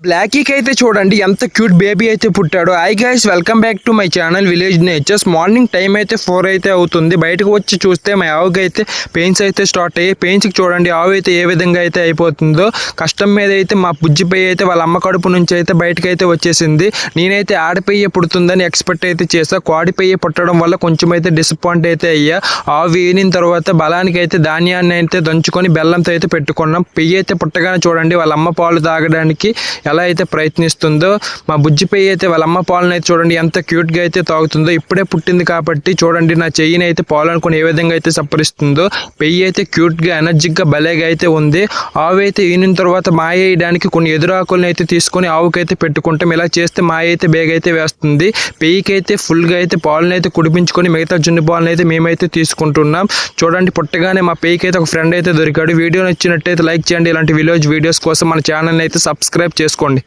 బ్లాకీకి అయితే చూడండి ఎంత క్యూట్ బేబీ అయితే పుట్టాడు. Hi guys, welcome back to my channel village natures. Morning time అయితే 4 అయితే అవుతుంది. బయటకు వచ్చి చూస్తే మా ఆవుకి అయితే పెయిన్స్ అయితే స్టార్ట్ అయ్యి పెయిన్స్కి చూడండి ఆవు అయితే ఏ విధంగా అయితే అయిపోతుందో. కష్టం మీద అయితే మా బుజ్జిపై అయితే వాళ్ళ అమ్మ కడుపు నుంచి అయితే బయటకు అయితే వచ్చేసింది. నేనైతే ఆడపెయ్య పుడుతుందని ఎక్స్పెక్ట్ అయితే చేసా. కోడిపెయ్య పుట్టడం వల్ల కొంచెం అయితే డిసప్పాయింట్ అయితే అయ్యా. ఆవు ఈనిన తర్వాత బలానికి అయితే ధాన్యాన్ని అయితే దంచుకొని బెల్లంతో అయితే పెట్టుకున్నాం. పెయ్యి అయితే పుట్టగానే చూడండి వాళ్ళ అమ్మ పాలు తాగడానికి ఎలా అయితే ప్రయత్నిస్తుందో. మా బుజ్జిపై అయితే వాళ్ళ అమ్మ పాలను అయితే చూడండి ఎంత క్యూట్గా అయితే తాగుతుందో. ఇప్పుడే పుట్టింది కాబట్టి చూడండి నా చెయ్యిని అయితే పాలు అనుకుని ఏ విధంగా అయితే సప్పరిస్తుందో. పెయ్యి అయితే క్యూట్గా ఎనర్జిక్గా భలేగా అయితే ఉంది. ఆవు అయితే ఈనిన తర్వాత మాయ వేయడానికి కొన్ని ఎదురాకులను అయితే తీసుకొని ఆవుకైతే పెట్టుకుంటాం. ఇలా చేస్తే మాయ అయితే బేగ అయితే వేస్తుంది. పెయ్యికి అయితే ఫుల్గా అయితే పాలను అయితే కుడిపించుకొని మిగతా జున్ను పాలను అయితే మేమైతే తీసుకుంటున్నాం. చూడండి పుట్టగానే మా పెయ్యికి అయితే ఒక ఫ్రెండ్ అయితే దొరికాడు. వీడియో నచ్చినట్టయితే లైక్ చేయండి. ఇలాంటి విలేజ్ వీడియోస్ కోసం మన ఛానల్ని అయితే సబ్స్క్రైబ్ చేసుకోండి.